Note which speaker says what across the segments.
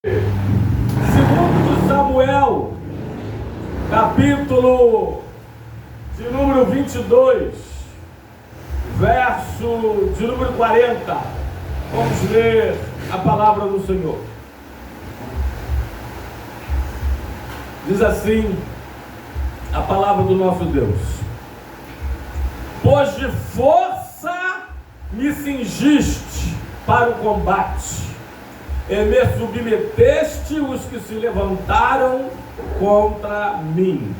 Speaker 1: Segundo de Samuel, capítulo de número 22, verso de número 40. Vamos ler a palavra do Senhor. Diz assim a palavra do nosso Deus: pois de força me cingiste para o combate, e me submeteste os que se levantaram contra mim.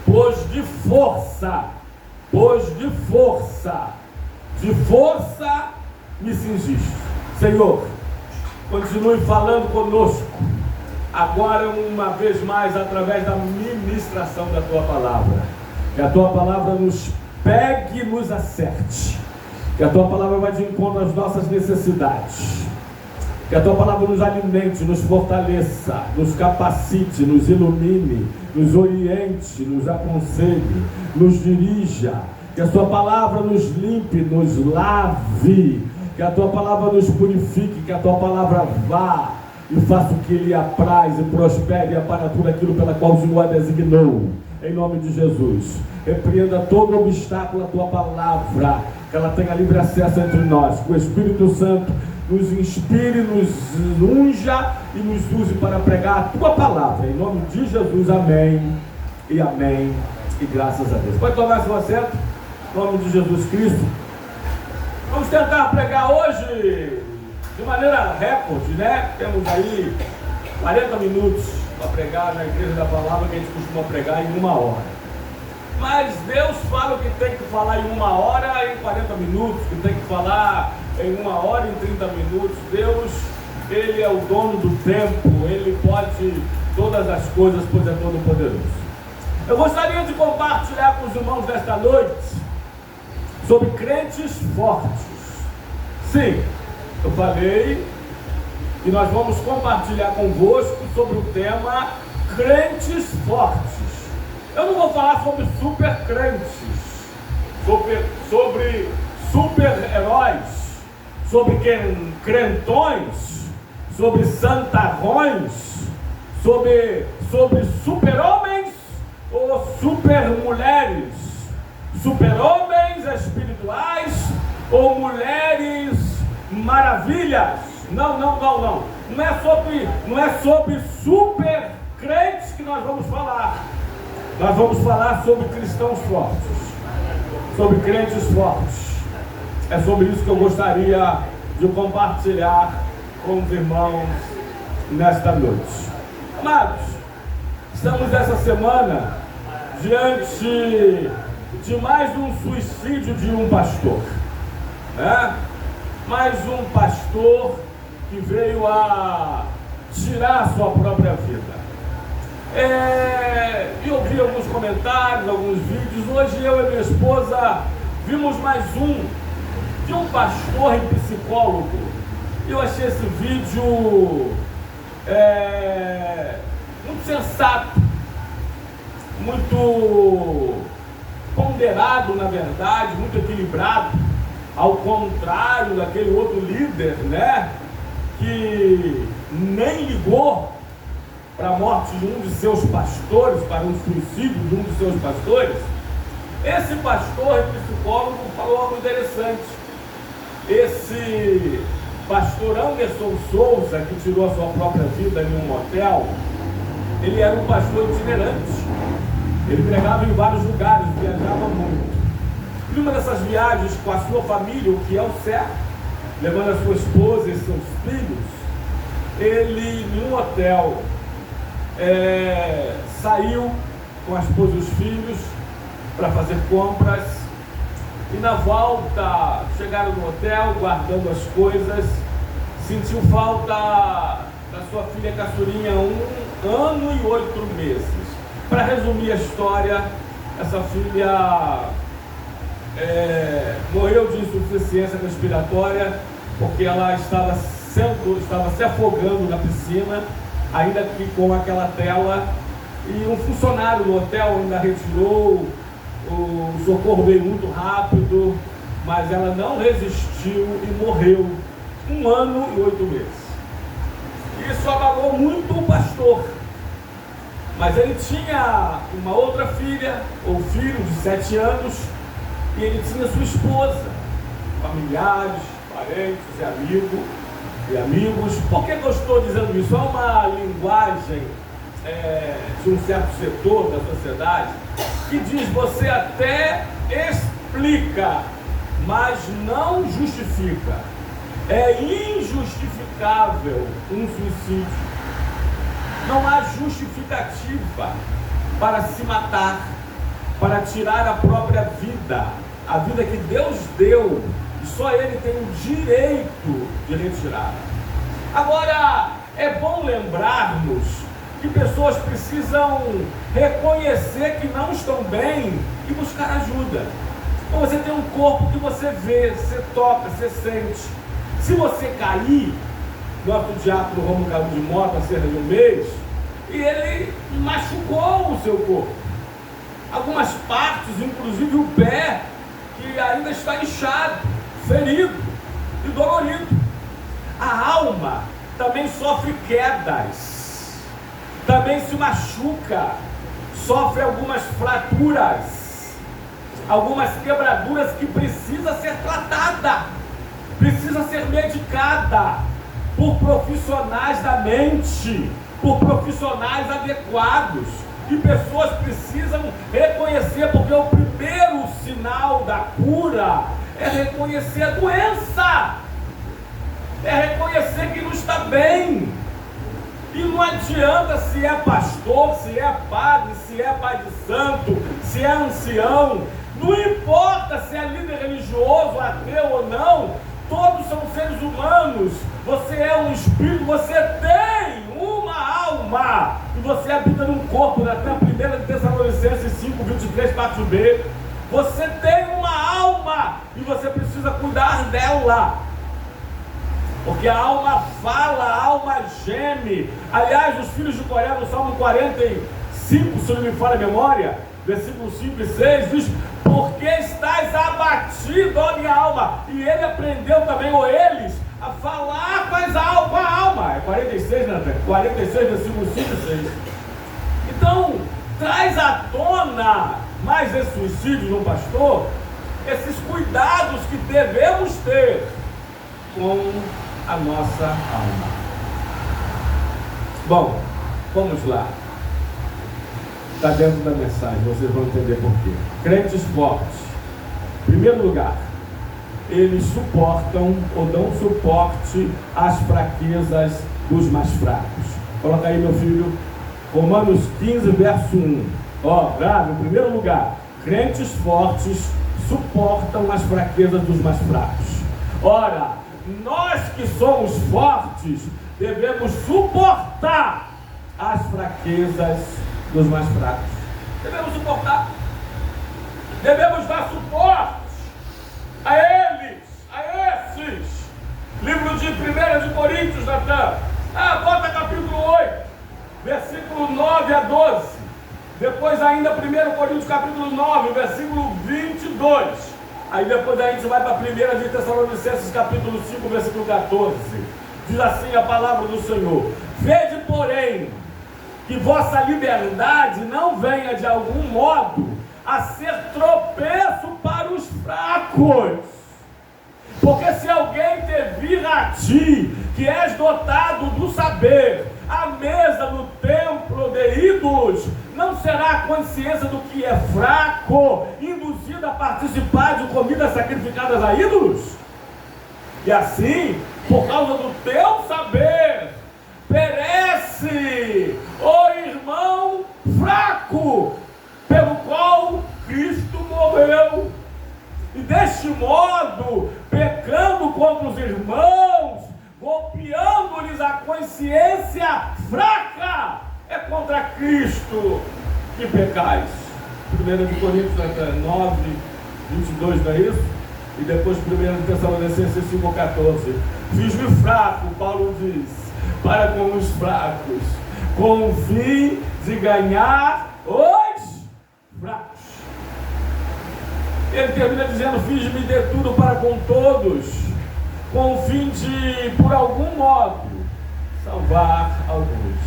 Speaker 1: Pois de força me cingiste. Senhor, continue falando conosco, agora uma vez mais, através da ministração da Tua palavra. Que a Tua palavra nos pegue e nos acerte. Que a Tua palavra vá de encontro às nossas necessidades. Que a Tua palavra nos alimente, nos fortaleça, nos capacite, nos ilumine, nos oriente, nos aconselhe, nos dirija. Que a Tua palavra nos limpe, nos lave. Que a Tua palavra nos purifique, que a Tua palavra vá e faça o que lhe apraz e prospere para tudo aquilo pela qual o Senhor a designou. Em nome de Jesus. Repreenda todo obstáculo à Tua palavra, que ela tenha livre acesso entre nós. Que o Espírito Santo nos inspire, nos unja e nos use para pregar a Tua palavra. Em nome de Jesus, amém e amém. E graças a Deus. Pode tomar seu assento, em nome de Jesus Cristo. Vamos tentar pregar hoje de maneira recorde, né? Temos aí 40 minutos para pregar na Igreja da Palavra, que a gente costuma pregar em 1 hora. Mas Deus fala o que tem que falar em 1 hora em 40 minutos, que tem que falar em 1 hora em 30 minutos. Deus, Ele é o dono do tempo, Ele pode todas as coisas, pois é todo poderoso. Eu gostaria de compartilhar com os irmãos desta noite sobre crentes fortes. Sim, eu falei que nós vamos compartilhar convosco sobre o tema crentes fortes. Eu não vou falar sobre super crentes, sobre super-heróis, sobre crentões, sobre santarrões, sobre super-homens ou super-mulheres, super-homens espirituais ou mulheres maravilhas. Não. Não é sobre super crentes que nós vamos falar. Nós vamos falar sobre cristãos fortes, sobre crentes fortes. É sobre isso que eu gostaria de compartilhar com os irmãos nesta noite. Amados, estamos essa semana diante de mais um suicídio de um pastor, né? Mais um pastor que veio a tirar a sua própria vida. Eu vi alguns comentários, alguns vídeos. Hoje eu e minha esposa vimos mais um de um pastor e psicólogo. Eu achei esse vídeo muito sensato, muito ponderado, na verdade, muito equilibrado, ao contrário daquele outro líder, né, que nem ligou para a morte de um de seus pastores, para um suicídio de um de seus pastores. Esse pastor e psicólogo falou algo interessante. Esse pastor Anderson Souza, que tirou a sua própria vida em um motel, ele era um pastor itinerante. Ele pregava em vários lugares, viajava muito. E numa dessas viagens com a sua família, o que é o certo, levando a sua esposa e seus filhos, ele, em um hotel, saiu com a esposa e os filhos para fazer compras, e na volta chegaram no hotel guardando as coisas, sentiu falta da sua filha caçulinha, 1 ano e 8 meses. Para resumir a história, essa filha morreu de insuficiência respiratória porque ela estava se afogando na piscina, ainda que com aquela tela, e um funcionário do hotel ainda retirou, o socorro veio muito rápido, mas ela não resistiu e morreu 1 ano e 8 meses. E isso abalou muito o pastor. Mas ele tinha uma outra filha, ou filho de 7 anos, e ele tinha sua esposa, familiares, parentes e amigos. Por que eu estou dizendo isso? É uma linguagem de um certo setor da sociedade que diz: você até explica, mas não justifica. É injustificável um suicídio. Não há justificativa para se matar, para tirar a própria vida, a vida que Deus deu, e só Ele tem o direito de retirar. Agora, é bom lembrarmos que pessoas precisam reconhecer que não estão bem e buscar ajuda. Então, você tem um corpo que você vê, você toca, você sente. Se você cair, nosso diácono Romulo caiu de moto há cerca de um mês, e ele machucou o seu corpo. Algumas partes, inclusive o pé, que ainda está inchado, ferido e dolorido. A alma também sofre quedas, também se machuca, sofre algumas fraturas, algumas quebraduras que precisa ser tratada, precisa ser medicada por profissionais da mente, por profissionais adequados. E pessoas precisam reconhecer, porque o primeiro sinal da cura é reconhecer a doença, é reconhecer que não está bem. E não adianta se é pastor, se é padre, se é pai de santo, se é ancião, não importa se é líder religioso, ateu ou não, todos são seres humanos. Você é um espírito, você tem uma alma, e você habita num corpo, até 1 Tessalonicenses 5, 23, parte B. Você tem uma alma, e você precisa cuidar dela, porque a alma fala, a alma geme. Aliás, os filhos de Coré, no Salmo 45, se não me falha a memória, versículos 5 e 6, diz: porque estás abatido, ó minha alma. E ele aprendeu também, ou eles, a falar com a alma. É 46, né? 46, versículos 5 e 6. Então, traz à tona mais esse suicídio no pastor, esses cuidados que devemos ter com a nossa alma. Bom, vamos lá. Está dentro da mensagem, vocês vão entender por quê. Crentes fortes, em primeiro lugar, eles suportam ou dão suporte às fraquezas dos mais fracos. Coloca aí, meu filho, Romanos 15, verso 1. Grave, em primeiro lugar, crentes fortes suportam as fraquezas dos mais fracos. Ora, nós que somos fortes devemos suportar as fraquezas dos mais fracos. Devemos suportar, devemos dar suporte a eles, a esses. Livro de 1 de Coríntios, Natan. Bota capítulo 8, versículo 9 a 12. Depois ainda 1 Coríntios capítulo 9, versículo 22. Aí depois a gente vai para 1 de Tessalonicenses capítulo 5, versículo 14. Diz assim a palavra do Senhor: vede, porém, que vossa liberdade não venha de algum modo a ser tropeço para os fracos. Porque se alguém te vir a ti, que és dotado do saber, à mesa no templo de ídolos, não será a consciência do que é fraco induzida a participar de comidas sacrificadas a ídolos? E assim, por causa do teu saber, perece o irmão fraco, pelo qual Cristo morreu. E deste modo, pecando contra os irmãos, golpeando-lhes a consciência fraca, é contra Cristo que pecais. 1 Coríntios 9, 22, não é isso? E depois 1 Tessalonicenses 5, 14. Fiz-me fraco, Paulo diz, para com os fracos, com o fim de ganhar os fracos. Ele termina dizendo: fiz-me de tudo para com todos, com o fim de, por algum modo, salvar alguns.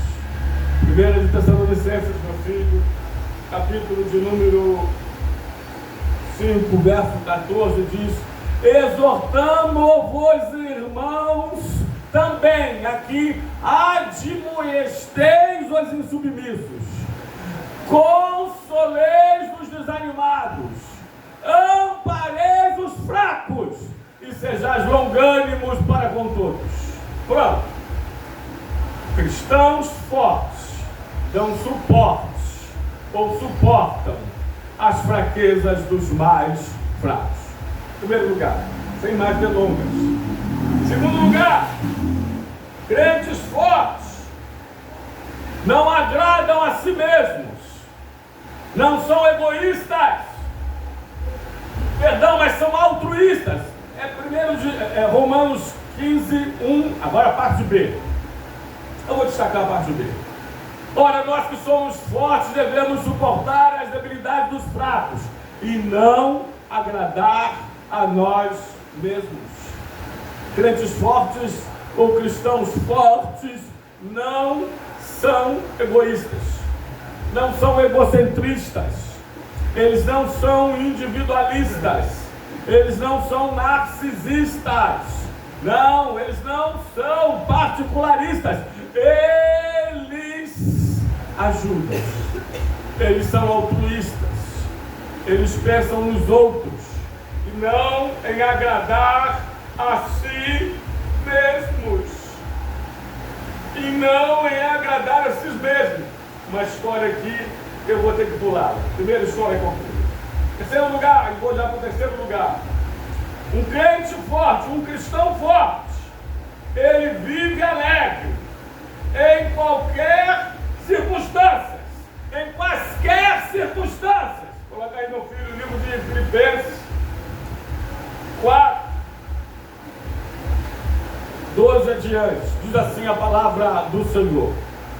Speaker 1: 1 Tessalonicenses, meu filho, capítulo de número 5, verso 14, diz: exortamo-vos, irmãos, também, aqui, admoesteis os insubmissos, consoleis os desanimados, ampareis os fracos e sejais longânimos para com todos. Pronto. Cristãos fortes dão suporte ou suportam as fraquezas dos mais fracos. Em primeiro lugar, sem mais delongas. Em segundo lugar, crentes fortes não agradam a si mesmos, não são egoístas, perdão, mas são altruístas. Romanos 15, 1, agora a parte B. Eu vou destacar a parte B. Ora, nós que somos fortes devemos suportar as debilidades dos fracos e não agradar a nós mesmos. Crentes fortes ou cristãos fortes não são egoístas, não são egocentristas, eles não são individualistas, eles não são narcisistas, não, eles não são particularistas, eles ajudam, eles são altruístas, eles pensam nos outros e não em agradar a si mesmos, e não em agradar a si mesmos. Uma história aqui que eu vou ter que pular. Primeira história concluída. Terceiro lugar, e vou já para o terceiro lugar. Um crente forte, um cristão forte, ele vive alegre em qualquer circunstância, em quaisquer circunstâncias. Coloca aí, meu filho, o livro de Filipenses 4, 12 adiante. Diz assim a palavra do Senhor: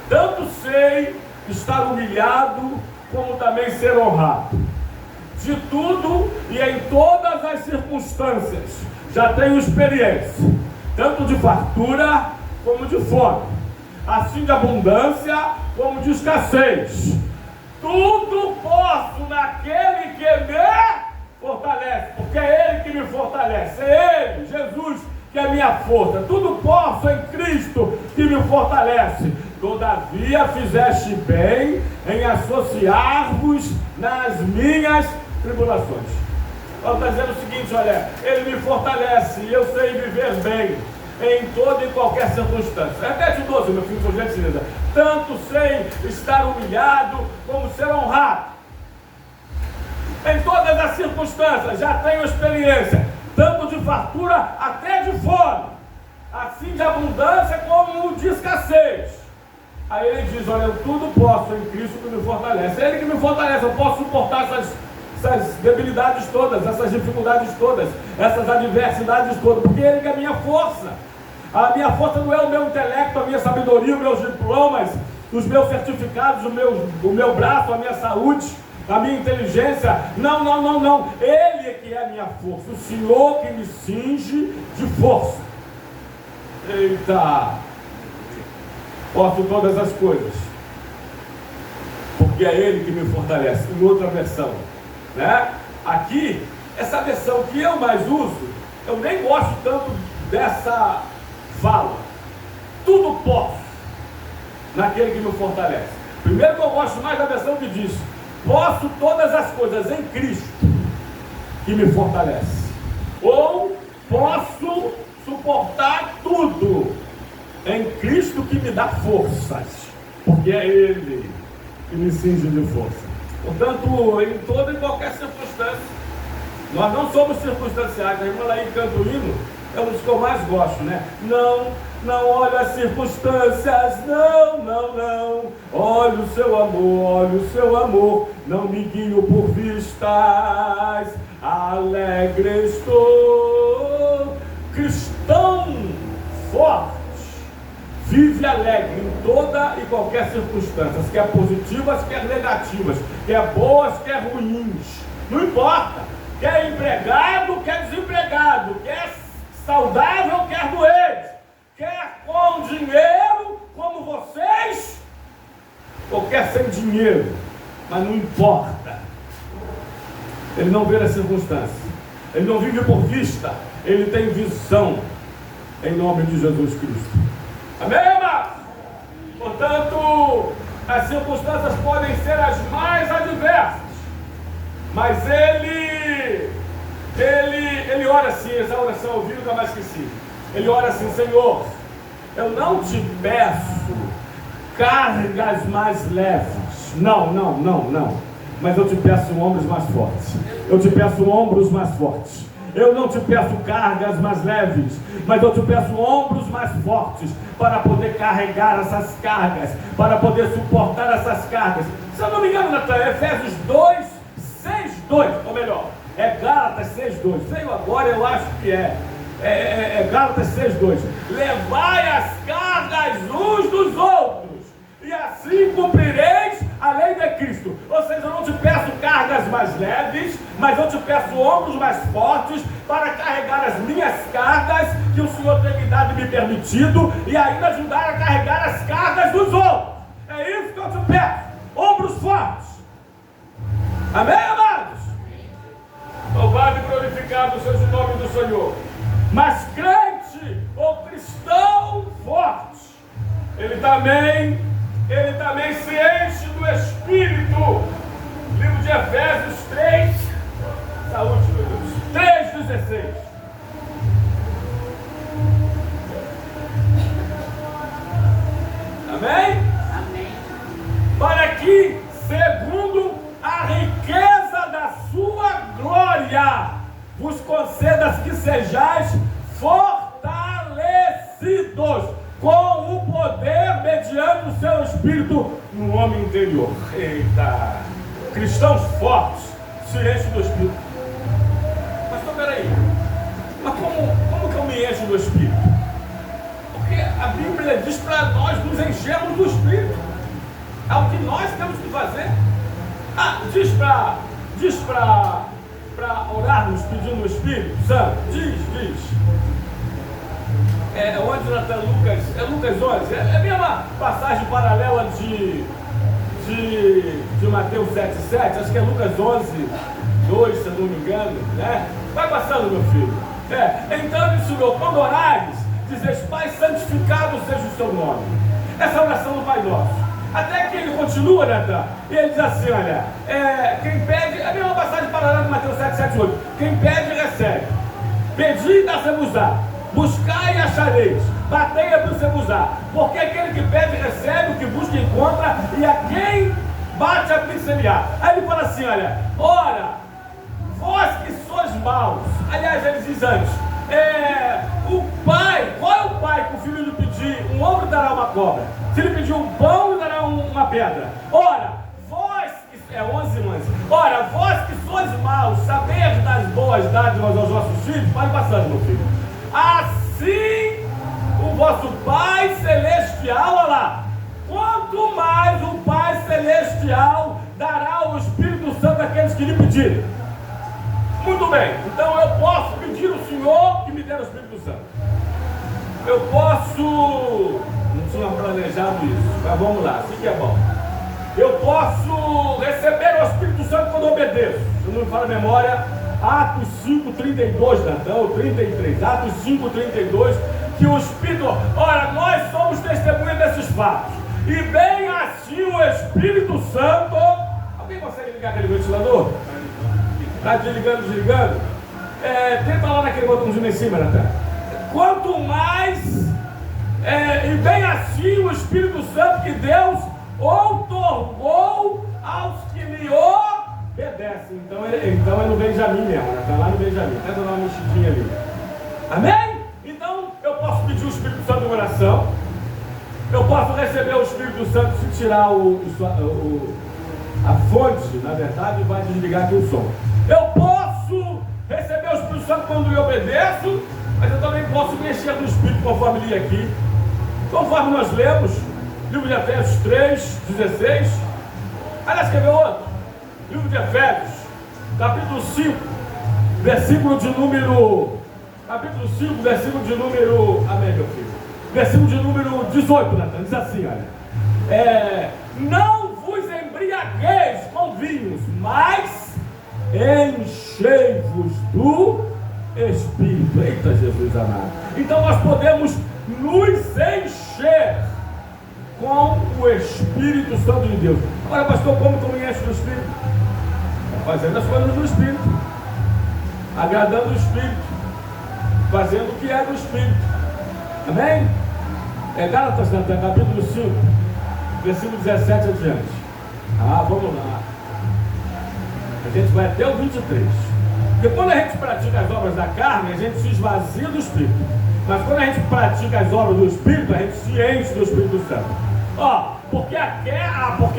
Speaker 1: tanto sei estar humilhado, como também ser honrado. De tudo e em todas as circunstâncias já tenho experiência, tanto de fartura como de fome, assim de abundância como de escassez. Tudo posso naquele que me fortalece, porque é Ele que me fortalece, é Ele, Jesus, que é a minha força. Tudo posso em Cristo que me fortalece. Todavia fizeste bem em associar-vos nas minhas tribulações. Ela está dizendo o seguinte: olha, Ele me fortalece e eu sei viver bem em toda e qualquer circunstância. Repete o 12, meu filho, por gentileza. Tanto sei estar humilhado como ser honrado. Em todas as circunstâncias já tenho experiência, tanto de fartura até de fome, assim de abundância como de escassez. Aí ele diz: olha, eu tudo posso em Cristo que me fortalece. É Ele que me fortalece, eu posso suportar essas debilidades todas, essas dificuldades todas, essas adversidades todas, porque Ele que é a minha força. A minha força não é o meu intelecto, a minha sabedoria, os meus diplomas, os meus certificados, o meu braço, a minha saúde, a minha inteligência. Não. Ele é que é a minha força, o Senhor que me cinge de força. Eita! Posso todas as coisas, porque é Ele que me fortalece. Em outra versão, né? Aqui, essa versão que eu mais uso, eu nem gosto tanto dessa fala. Tudo posso naquele que me fortalece. Primeiro que eu gosto mais da versão que diz: posso todas as coisas em Cristo que me fortalece. Ou posso suportar tudo em Cristo que me dá forças, porque é Ele que me cinge de força. Portanto, em toda e qualquer circunstância, nós não somos circunstanciais. A irmã Laí canta o hino, é um dos que eu mais gosto, né? Não olho as circunstâncias, não. Olha o seu amor, não me guio por vistas, alegre estou. Cristão forte vive alegre em toda e qualquer circunstância, quer positivas, quer negativas, quer boas, quer ruins, não importa, quer empregado, quer desempregado, quer saudável, quer doente, quer com dinheiro, como vocês, ou quer sem dinheiro, mas não importa. Ele não vê as circunstâncias, ele não vive por vista, ele tem visão, em nome de Jesus Cristo. Amém, amados? Portanto, as circunstâncias podem ser as mais adversas, mas ele ora assim, essa oração eu vi, nunca mais esqueci. Ele ora assim: Senhor, eu não te peço cargas mais leves, não, mas eu te peço ombros mais fortes, eu te peço ombros mais fortes. Eu não te peço cargas mais leves, mas eu te peço ombros mais fortes para poder carregar essas cargas, para poder suportar essas cargas. Se eu não me engano, Natan, é Efésios 2, 6, 2, ou melhor, é Gálatas 6, 2. Veio agora, eu acho que é Gálatas 6, 2. Levai as cargas uns dos outros, e assim cumprireis a lei de Cristo. Ou seja, eu não te peço cargas mais leves, mas eu te peço ombros mais fortes para carregar as minhas cargas que o Senhor tem me dado e me permitido, e ainda ajudar a carregar as cargas dos outros. É isso que eu te peço, ombros fortes. Amém, amados? Louvado e glorificado seja o nome do Senhor. Mas crente ou cristão forte, ele também se enche do Espírito. Livro de Efésios 3, saúde, meu Deus, 3,16. Amém?
Speaker 2: Amém.
Speaker 1: Para que, segundo a riqueza da sua glória, vos concedas que sejais fortalecidos com o poder mediante o seu Espírito no homem interior. Eita! Cristãos fortes se enchem do Espírito. Mas peraí, mas como que eu me encho do Espírito? Porque a Bíblia diz para nós nos enchermos do Espírito. É o que nós temos que fazer. Diz para orarmos pedindo o Espírito Santo. Diz. Onde está Lucas? É Lucas 11. É a mesma passagem paralela de Mateus 7,7. Acho que é Lucas 11, 2, se eu não me engano, né? Vai passando, meu filho. Então ele ensinou: quando orares, dizes: Pai, santificado seja o seu nome. Essa oração do Pai Nosso. Até que ele continua, Natan, e ele diz assim: olha, quem pede, é a mesma passagem paralela de Mateus 7,7,8. Quem pede, recebe. Pedi e dá-se-vos-á. Buscai e achareis. Batei e abrir-se-vos-á. Porque aquele que pede, recebe, o que busca, encontra, e a quem bate, abrir-se-lhe-á. Aí ele fala assim: olha, ora, vós que sois maus. Aliás, ele diz antes: o pai, qual é o pai que o filho lhe pedir um ouro, dará uma cobra? Se ele pedir um pão, lhe dará uma pedra. Ora, vós que... 11. Ora, vós que sois maus, sabeis das boas dádivas aos vossos filhos. Vai passando, meu filho. Assim, o vosso Pai Celestial, olha lá, quanto mais o Pai Celestial dará o Espírito Santo àqueles que lhe pedirem. Muito bem, então eu posso pedir ao Senhor que me dê o Espírito Santo. Eu posso... Não tinha planejado isso, mas vamos lá, assim que é bom. Eu posso receber o Espírito Santo quando obedeço. Se não me fala a memória, Atos 5,32, Natan, ou 33, Atos 5,32, que o Espírito... Ora, nós somos testemunhas desses fatos. E bem assim o Espírito Santo... Alguém consegue ligar aquele ventilador? Está desligando? Tenta lá naquele botãozinho em cima, Natan. Quanto mais... e bem assim o Espírito Santo que Deus outorgou aos que lhe obedecem. Então é no Benjamim mesmo, né? Está lá no Benjamim. Tenta dar uma mexidinha ali. Amém? Então eu posso pedir o Espírito Santo em oração. Eu posso receber o Espírito Santo se tirar a fonte, na verdade, vai desligar aqui o som. Eu posso receber o Espírito Santo quando eu obedeço, mas eu também posso mexer no Espírito, conforme li aqui. Conforme nós lemos, livro de Efésios 3,16. Aliás, quer ver outro? Livro de Efésios, capítulo 5, versículo de número... Capítulo 5, versículo de número... Amém, meu filho. Versículo de número 18, Natan, diz assim, olha. Não vos embriagueis com vinhos, mas enchei-vos do Espírito. Eita, Jesus amado. Então nós podemos nos encher com o Espírito Santo de Deus. Agora, pastor, como que eu me encho do Espírito? Fazendo as coisas do Espírito, agradando o Espírito, fazendo o que é do Espírito. Amém? Gálatas, capítulo 5, versículo 17 adiante. Vamos lá. A gente vai até o 23. Porque quando a gente pratica as obras da carne, a gente se esvazia do Espírito. Mas quando a gente pratica as obras do Espírito, a gente se enche do Espírito Santo. Porque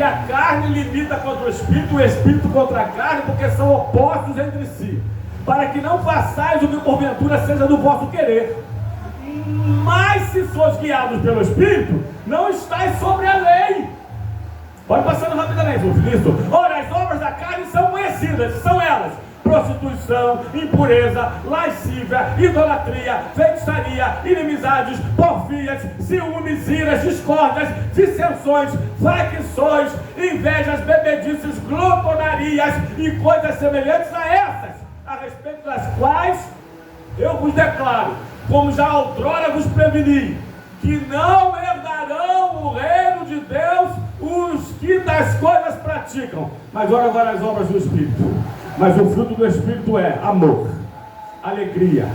Speaker 1: a carne limita contra o Espírito contra a carne, porque são opostos entre si. Para que não façais o que porventura seja do vosso querer. Mas se sois guiados pelo Espírito, não estáis sobre a lei. Pode passando rapidamente, Filisto. Ora, as obras da carne são conhecidas, são elas: prostituição, impureza, lascívia, idolatria, feitiçaria, inimizades, porfias, ciúmes, iras, discórdias, dissensões, facções, invejas, bebedices, glotonarias e coisas semelhantes a essas, a respeito das quais eu vos declaro, como já outrora vos preveni, que não herdarão o reino de Deus os que tais coisas praticam. Mas olha agora as obras do Espírito. Mas o fruto do Espírito é amor, alegria,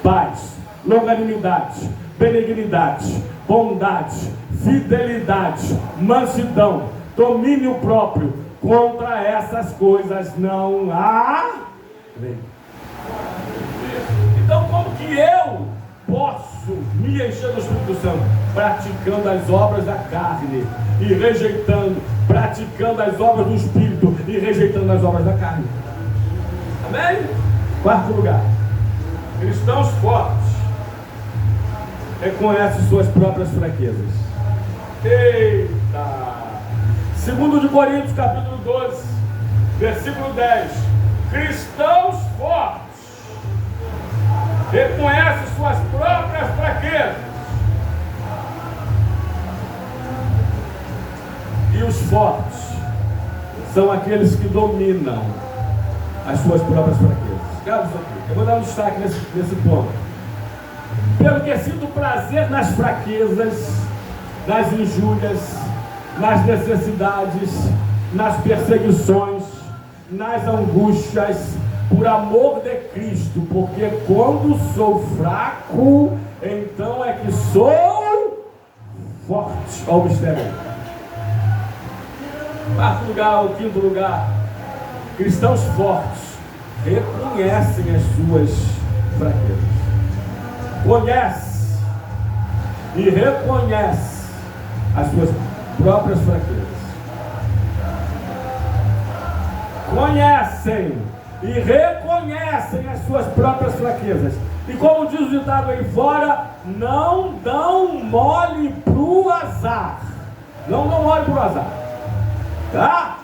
Speaker 1: paz, longanimidade, benignidade, bondade, fidelidade, mansidão, domínio próprio. Contra essas coisas não há lei. Então, como que eu posso me encher do Espírito Santo? Praticando as obras da carne e rejeitando, praticando as obras do Espírito e rejeitando as obras da carne. Amém? Quarto lugar, cristãos fortes reconhecem suas próprias fraquezas. Eita! 2 Coríntios capítulo 12, versículo 10. Cristãos fortes reconhecem suas próprias fraquezas. E os fortes são aqueles que dominam as suas próprias fraquezas. Grava isso aqui. Eu vou dar um destaque nesse ponto. Pelo que sinto prazer nas fraquezas, nas injúrias, nas necessidades, nas perseguições, nas angústias, por amor de Cristo, porque quando sou fraco, então é que sou forte. Olha o mistério aí. Quarto lugar, o quinto lugar, cristãos fortes reconhecem as suas fraquezas. Conhece e reconhece as suas próprias fraquezas. Conhecem e reconhecem as suas próprias fraquezas. E como diz o ditado aí fora, não dão mole pro azar. Não dão mole pro azar. Tá?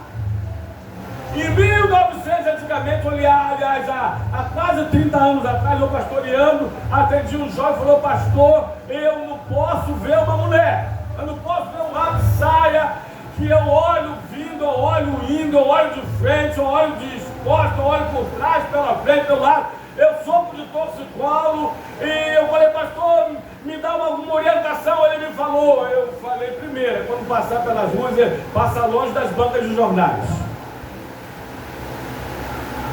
Speaker 1: Em 1900, antigamente, aliás, há quase 30 anos atrás, eu pastoreando, atendi um jovem e falou: pastor, eu não posso ver uma mulher, eu não posso ver um rabo de saia, que eu olho vindo, eu olho indo, eu olho de frente, eu olho de costas, eu olho por trás, pela frente, pelo lado, eu sopro de torcicolo. E eu falei: pastor, me dá alguma orientação. Ele me falou, eu falei: primeiro, quando passar pelas ruas, passa longe das bancas de jornais.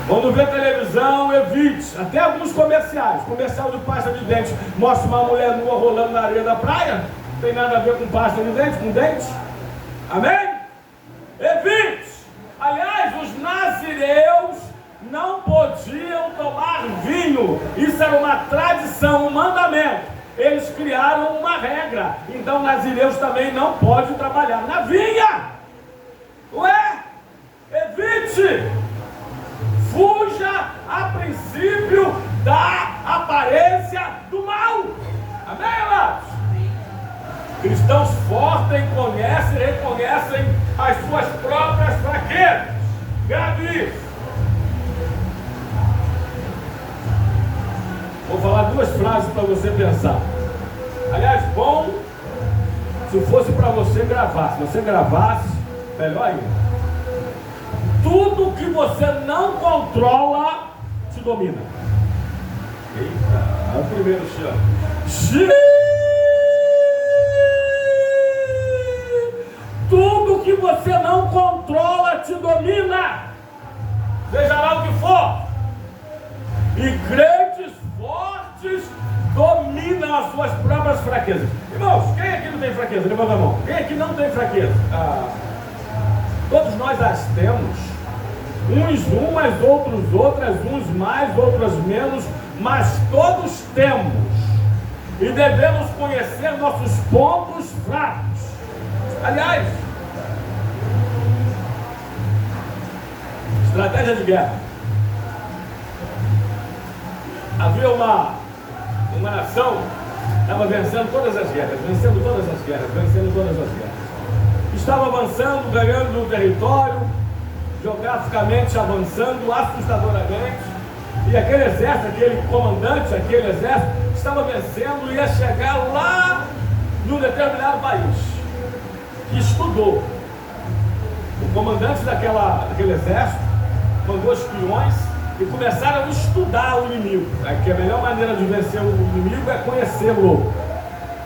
Speaker 1: Quando vê televisão, evite. Até alguns comerciais. Comercial de pasta de dente. Mostra uma mulher nua rolando na areia da praia. Não tem nada a ver com pasta de dente, com dente. Amém? Evite. Aliás, os nazireus não podiam tomar vinho. Isso era uma tradição, um mandamento. Eles criaram uma regra. Então, nazireus também não podem trabalhar na vinha. Ué? Evite. Fuja a princípio da aparência do mal. Amém, amados? Cristãos fortes conhecem e reconhecem as suas próprias fraquezas. Grave isso. Vou falar duas frases para você pensar. Aliás, bom se fosse para você gravar. Se você gravasse, melhor ainda. Tudo que você não controla te domina. Eita, é o primeiro chão. Tudo que você não controla te domina. Seja lá o que for. E crentes fortes dominam as suas próprias fraquezas. Irmãos, quem aqui não tem fraqueza? Levanta a mão. Quem aqui não tem fraqueza? Todos nós as temos. Uns umas, outros outras, uns mais, outras menos, mas todos temos. E devemos conhecer nossos pontos fracos. Aliás, estratégia de guerra. Havia uma nação que estava vencendo todas as guerras, estava avançando, ganhando território, geograficamente avançando assustadoramente, e aquele exército, aquele comandante, aquele exército estava vencendo e ia chegar lá num determinado país, que estudou. O comandante daquele exército mandou espiões e começaram a estudar o inimigo. Que a melhor maneira de vencer o inimigo é conhecê-lo.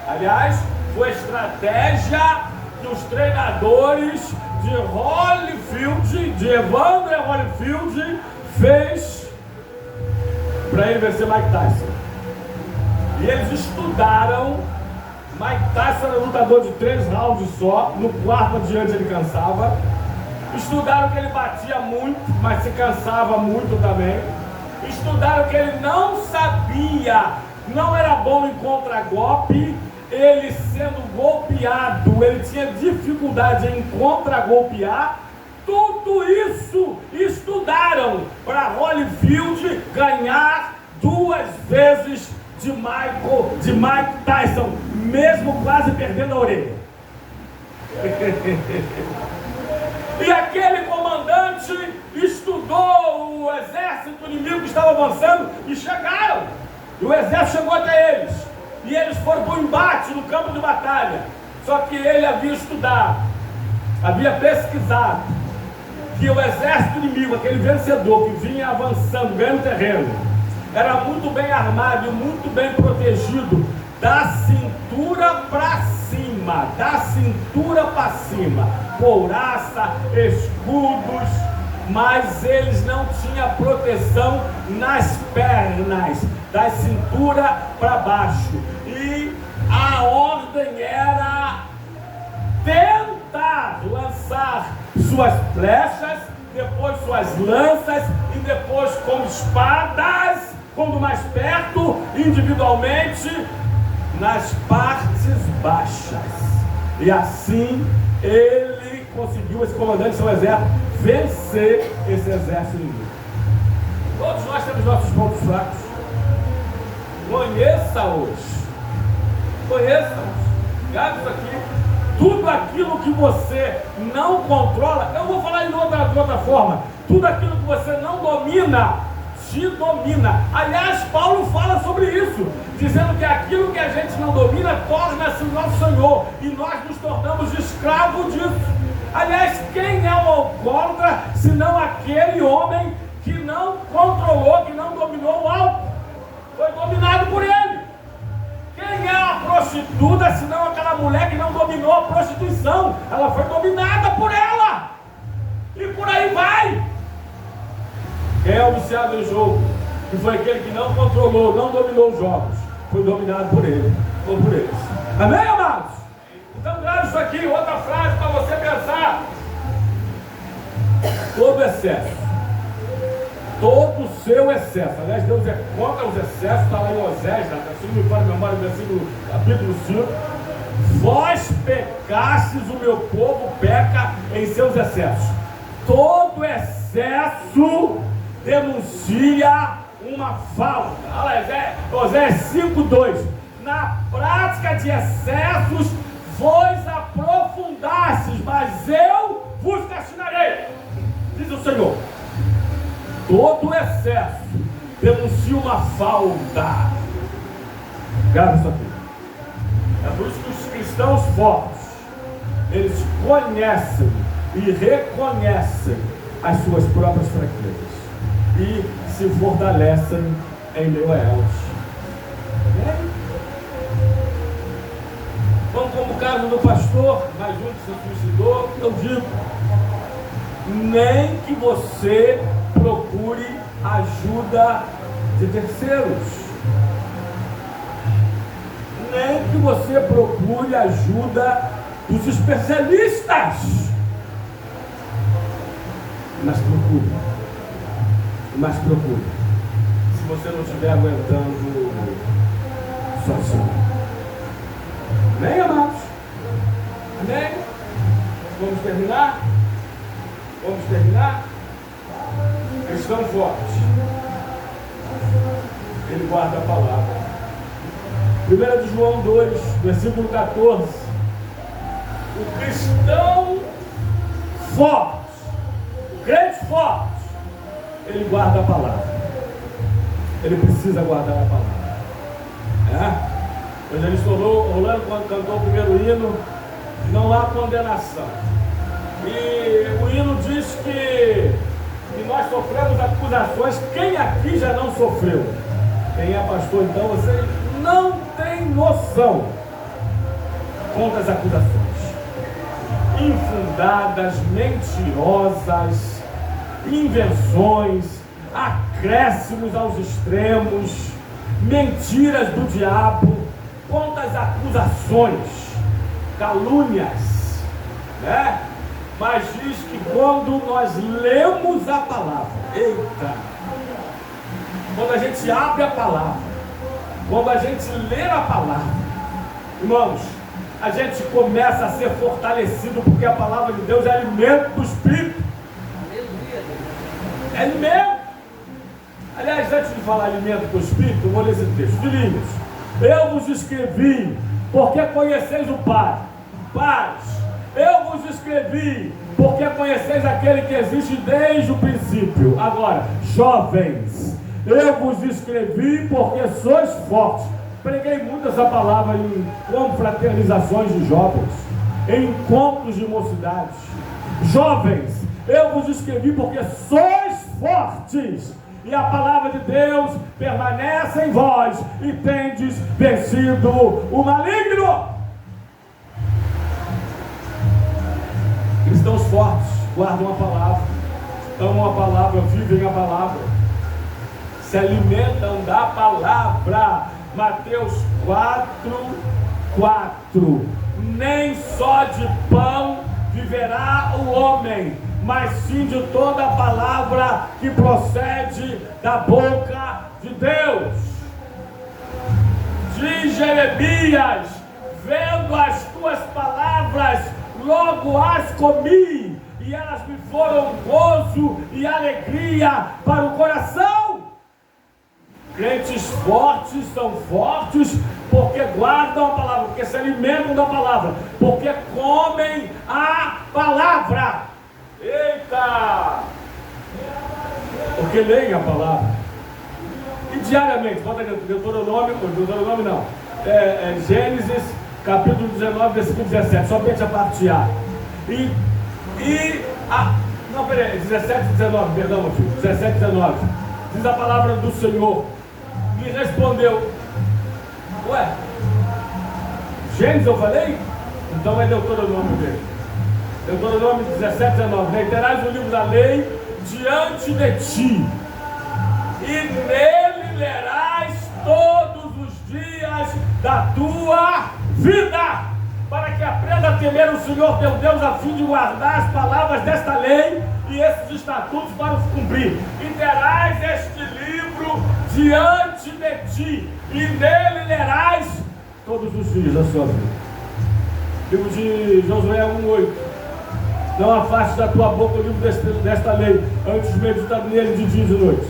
Speaker 1: Aliás, foi a estratégia que os treinadores de Holyfield, de Evander Holyfield, fez para ele vencer Mike Tyson. E eles estudaram. Mike Tyson era lutador de 3 rounds só, no quarto adiante ele cansava. Estudaram que ele batia muito, mas se cansava muito também. Estudaram que ele não sabia, não era bom em contragolpe. Ele sendo golpeado, ele tinha dificuldade em contragolpear. Tudo isso estudaram para Holyfield ganhar 2 vezes de Mike Tyson, mesmo quase perdendo a orelha. E aquele comandante estudou o exército inimigo que estava avançando e chegaram. E o exército chegou até eles. E eles foram para o embate no campo de batalha. Só que ele havia estudado, havia pesquisado que o exército inimigo, aquele vencedor que vinha avançando, ganhando terreno, era muito bem armado e muito bem protegido da cintura para cima, couraça, escudos, mas eles não tinham proteção nas pernas, da cintura para baixo. E a ordem era tentar lançar suas flechas, depois suas lanças e depois com espadas, quando mais perto, individualmente, nas partes baixas. E assim ele conseguiu, esse comandante do seu exército, vencer esse exército inimigo. Todos nós temos nossos pontos fracos. Conheça-os. Grave isso aqui. Tudo aquilo que você não controla, eu vou falar de outra forma, tudo aquilo que você não domina, te domina. Aliás, Paulo fala sobre isso, dizendo que aquilo que a gente não domina torna-se o nosso Senhor, e nós nos tornamos escravos disso. Aliás, quem é o alcoólatra, senão aquele homem que não controlou, que não dominou o álcool? Foi dominado por ele. Quem é a prostituta, senão aquela mulher que não dominou a prostituição? Ela foi dominada por ela. E por aí vai. Quem é o viciado em jogo? Que foi aquele que não controlou, não dominou os jogos. Foi dominado por ele, ou por eles. Amém, amados? Então grave isso aqui, outra frase para você pensar. Todo excesso, todo o seu excesso, aliás, Deus é contra os excessos, está lá em Osés, se não me falha a memória, versículo, capítulo 5. Vós pecastes, o meu povo peca em seus excessos. Todo excesso denuncia uma falta. Olha, Osés 5:2. Na prática de excessos vós aprofundastes, mas eu vos castigarei, diz o Senhor. Todo excesso denuncia uma falta. Grave isso aqui. É por isso que os cristãos fortes, eles conhecem e reconhecem as suas próprias fraquezas e se fortalecem em meio a elas. Então, como o caso do pastor, mais um que se suicidou, eu digo, nem que você procure ajuda de terceiros. Nem que você procure ajuda dos especialistas. Mas procure. Mas procure. Se você não estiver aguentando sozinho. Amém, amados? Amém? Vamos terminar? Vamos terminar? Cristão forte. Ele guarda a palavra. 1 de João 2, versículo 14. O cristão forte, o crente forte, ele guarda a palavra. Ele precisa guardar a palavra. O evangelista Rolando, quando cantou o primeiro hino, não há condenação. E o hino diz que nós sofremos acusações. Quem aqui já não sofreu? Quem é pastor, então, você não tem noção contra as acusações infundadas, mentirosas, invenções, acréscimos aos extremos, mentiras do diabo, quantas acusações, calúnias, né? Mas diz que quando nós lemos a palavra, quando a gente abre a palavra, quando a gente lê a palavra, irmãos, a gente começa a ser fortalecido, porque a palavra de Deus é alimento do Espírito. É alimento. Aliás, antes de falar alimento do Espírito, eu vou ler esse texto. Filhinhos, eu vos escrevi, porque conheceis o Pai. Pais, eu vos escrevi, porque conheceis aquele que existe desde o princípio. Agora, jovens, eu vos escrevi porque sois fortes. Preguei muito essa palavra em confraternizações de jovens, em encontros de mocidades. Jovens, eu vos escrevi porque sois fortes, e a palavra de Deus permanece em vós, e tendes vencido o maligno. Cristãos fortes guardam a palavra, amam a palavra, vivem a palavra, se alimentam da palavra. Mateus 4:4. Nem só de pão viverá o homem, mas sim de toda a palavra que procede da boca de Deus. Diz Jeremias: vendo as tuas palavras, logo as comi, e elas me foram gozo e alegria para o coração. Crentes fortes são fortes porque guardam a palavra, porque se alimentam da palavra, porque comem a palavra. Eita! Porque leem a palavra. E diariamente, bota Deuteronômio não. Gênesis, capítulo 19, versículo 17, somente a parte A. Não, peraí, 17 e 19, perdão, meu filho, 17 e 19. Diz a palavra do Senhor. E respondeu: ué, Gênesis eu falei? Então é Deuteronômio dele. Deuteronômio 17, 19. Reiterás o livro da lei diante de ti, e nele lerás todos os dias da tua vida, para que aprenda a temer o Senhor teu Deus, a fim de guardar as palavras desta lei e esses estatutos para os cumprir. E terás este livro diante de ti, e nele lerás todos os dias da sua vida. Livro de Josué 1:8. Não afaste da tua boca o livro desta lei, antes medita nele de dia e de noite.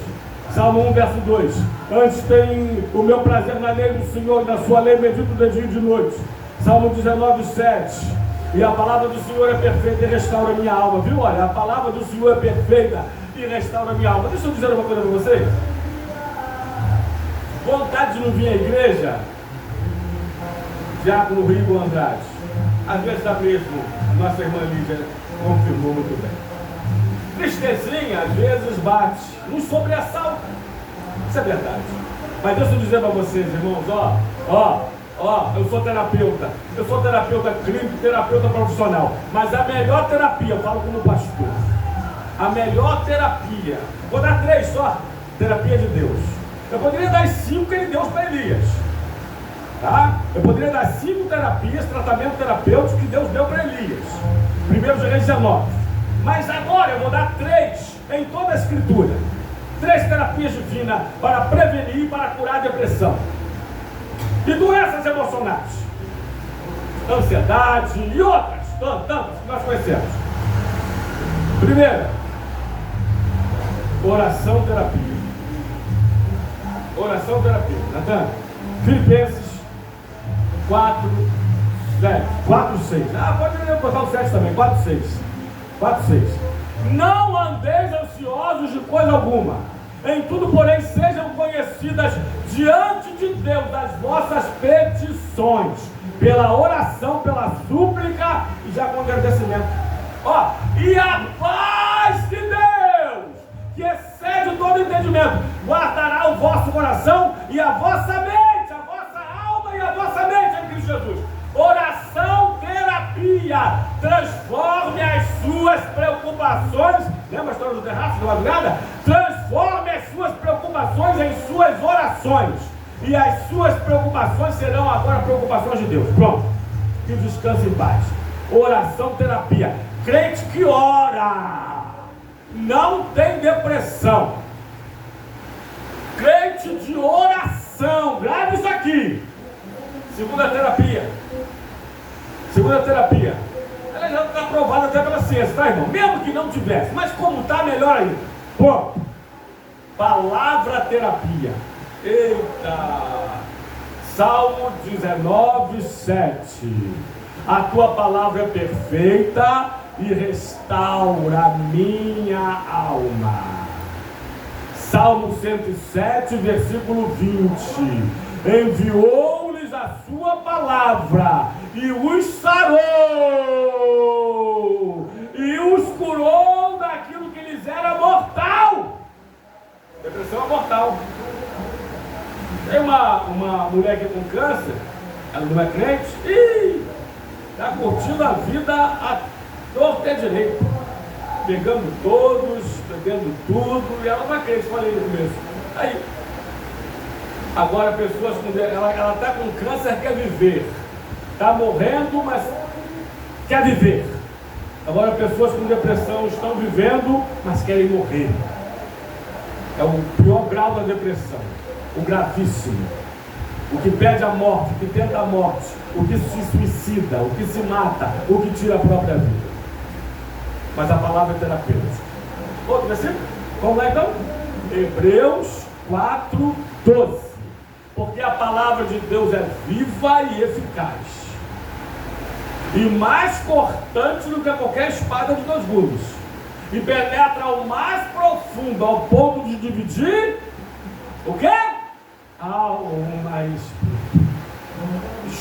Speaker 1: Salmo 1, verso 2. Antes tem o meu prazer na lei do Senhor, e na sua lei medito de dia e de noite. Salmo 19, 7. E a palavra do Senhor é perfeita e restaura a minha alma. Viu? Olha, a palavra do Senhor é perfeita e restaura a minha alma. Deixa eu dizer uma coisa para vocês. Vontade de não vir à igreja? Diácono Rigo Andrade. Às vezes está mesmo, nossa irmã Lídia confirmou muito bem. Tristezinha, às vezes, bate, nos sobressalta. Isso é verdade. Mas deixa eu dizer para vocês, irmãos, eu sou terapeuta. Eu sou terapeuta clínico, terapeuta profissional. Mas a melhor terapia, eu falo como pastor, a melhor terapia, vou dar 3 só, terapia de Deus. Eu poderia dar as 5 que ele deu para Elias. Tá? Eu poderia dar 5 terapias, tratamento terapêutico que Deus deu para Elias. 1 Reis 19. Mas agora eu vou dar 3 em toda a Escritura. 3 terapias divinas para prevenir e para curar a depressão e doenças emocionais, ansiedade e outras, tantas que nós conhecemos. Primeira, oração terapia. Oração terapia. Natan, Filipenses 4, 6. Pode botar o 7 também. 4, 6. Não andeis ansiosos de coisa alguma. Em tudo, porém, sejam conhecidas diante de Deus as vossas petições, pela oração, pela súplica e já com agradecimento. E a paz de Deus, que excede todo entendimento, guardará o vosso coração e a vossa mente, a vossa alma e a vossa mente em Cristo Jesus. Oração terapia, transforme as suas preocupações. Lembra a história do terraço da madrugada? Transforme as suas preocupações em suas orações, e as suas preocupações serão agora preocupações de Deus. Pronto, e descanse em paz. Oração terapia. Crente que ora não tem depressão. Crente de oração, grave isso aqui. Segunda terapia. Ela já está aprovada até pela ciência, tá, irmão? Mesmo que não tivesse, mas como está, melhor ainda. Pronto. Palavra terapia. Eita! Salmo 19, 7. A tua palavra é perfeita e restaura minha alma. Salmo 107, versículo 20. Enviou-lhes a sua palavra e os sarou e os curou daquilo que lhes era mortal. Depressão é mortal. Tem uma mulher aqui com câncer, ela não é crente, e está curtindo a vida a torta e direito, pegando todos, bebendo tudo, e ela não é crente, falei no começo. Aí, agora pessoas com ela está com câncer, quer viver, está morrendo, mas quer viver. Agora pessoas com depressão estão vivendo, mas querem morrer. É o pior grau da depressão, o gravíssimo, o que pede a morte, o que tenta a morte, o que se suicida, o que se mata, o que tira a própria vida. Mas a palavra é terapêutica. Outro versículo? Vamos lá então? Hebreus 4, 12. Porque a palavra de Deus é viva e eficaz, e mais cortante do que qualquer espada de 2 gumes, e penetra ao mais profundo, ao ponto de dividir o quê? Alma e espírito,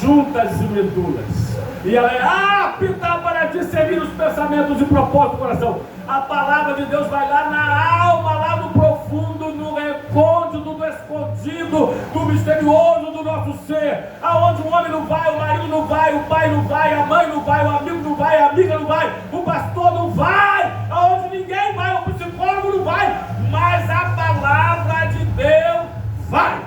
Speaker 1: juntas e medulas, e ela é apta para discernir os pensamentos e propósitos do coração. A palavra de Deus vai lá na alma, lá no profundo, no recôndito, no escondido, no misterioso do nosso ser, aonde o homem não vai, o marido não vai, o pai não vai, a mãe não vai, o amigo não vai, a amiga não vai, o pastor não vai, aonde ninguém vai, o psicólogo não vai, mas a palavra de Deus vai,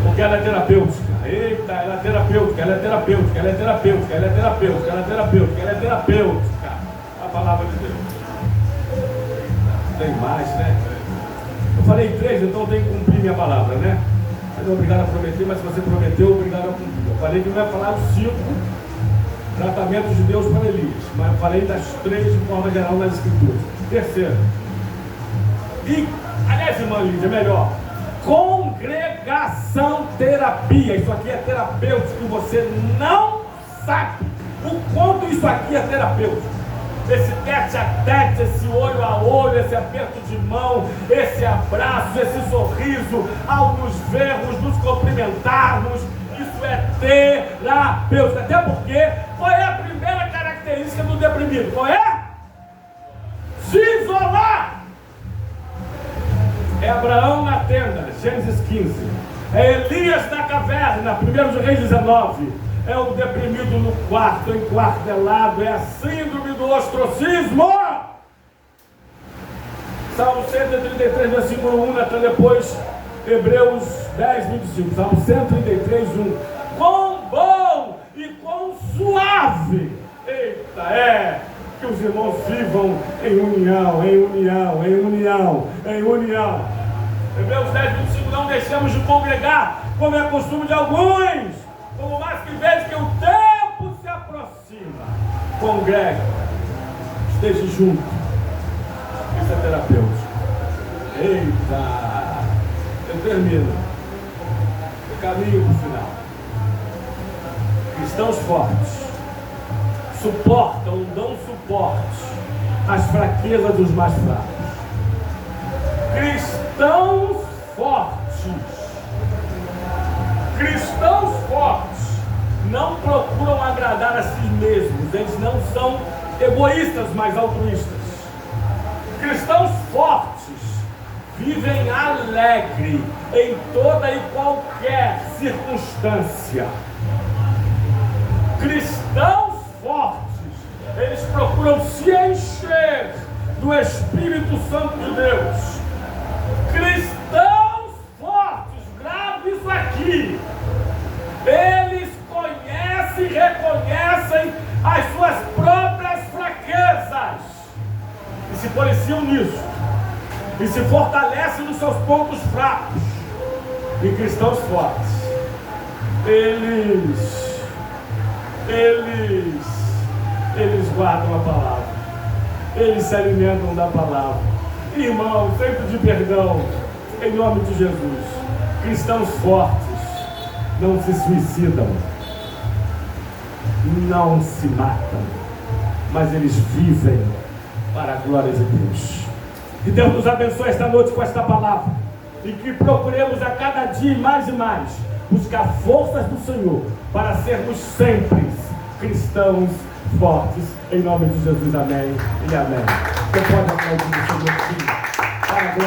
Speaker 1: porque ela é terapêutica. Eita, ela é terapêutica, ela é terapêutica, ela é terapêutica, ela é terapêutica, ela é terapêutica, ela é terapêutica. A palavra de Deus. Tem mais, né? Eu falei 3, então eu tenho que cumprir minha palavra, né? Você não é obrigado a prometer, mas se você prometeu, obrigado a cumprir. Eu falei que não ia falar dos 5 tratamentos de Deus para Elias, mas eu falei das 3 de forma geral nas Escrituras. Terceiro. E, aliás, irmã Lídia, melhor. Congregação terapia. Isso aqui é terapêutico, você não sabe o quanto isso aqui é terapêutico. Esse tete a tete, esse olho a olho, esse aperto de mão, esse abraço, esse sorriso, ao nos vermos, nos cumprimentarmos, isso isso é terapêutico. Até porque, qual é a primeira característica do deprimido? Qual é? Se isolar. É Abraão na tenda, Gênesis 15. É Elias na caverna, 1 Reis 19. É o deprimido no quarto, enquartelado. É a síndrome do ostracismo. Salmo 133, versículo 1, até depois Hebreus 10, 25. Salmo 133, 1. Quão bom e quão suave, eita, é que os irmãos vivam em união, em união, em união, em união. Hebreus 10, 25. Não deixemos de congregar, como é costume de alguns, como mais que vejo que o tempo se aproxima. Congregue, esteja junto. Isso é terapêutico. Eita! Eu termino. O caminho para o final. Cristãos fortes suportam, dão suporte às fraquezas dos mais fracos. Cristãos fortes não procuram agradar a si mesmos. Eles não são egoístas, mas altruístas. Cristãos fortes vivem alegre em toda e qualquer circunstância. Cristãos fortes, eles procuram se encher do Espírito Santo de Deus. Cristãos fortes, grave isso aqui, eles conhecem e reconhecem as suas próprias fraquezas e se policiam nisso, e se fortalecem nos seus pontos fracos. E cristãos fortes, eles guardam a palavra, eles se alimentam da palavra. Irmão, sempre de perdão, em nome de Jesus. Cristãos fortes não se suicidam, não se matam, mas eles vivem para a glória de Deus. Que Deus nos abençoe esta noite com esta palavra, e que procuremos a cada dia mais e mais buscar forças do Senhor para sermos sempre cristãos fortes, em nome de Jesus. Amém e amém. Você pode aplaudir o Senhor, sim, para a glória.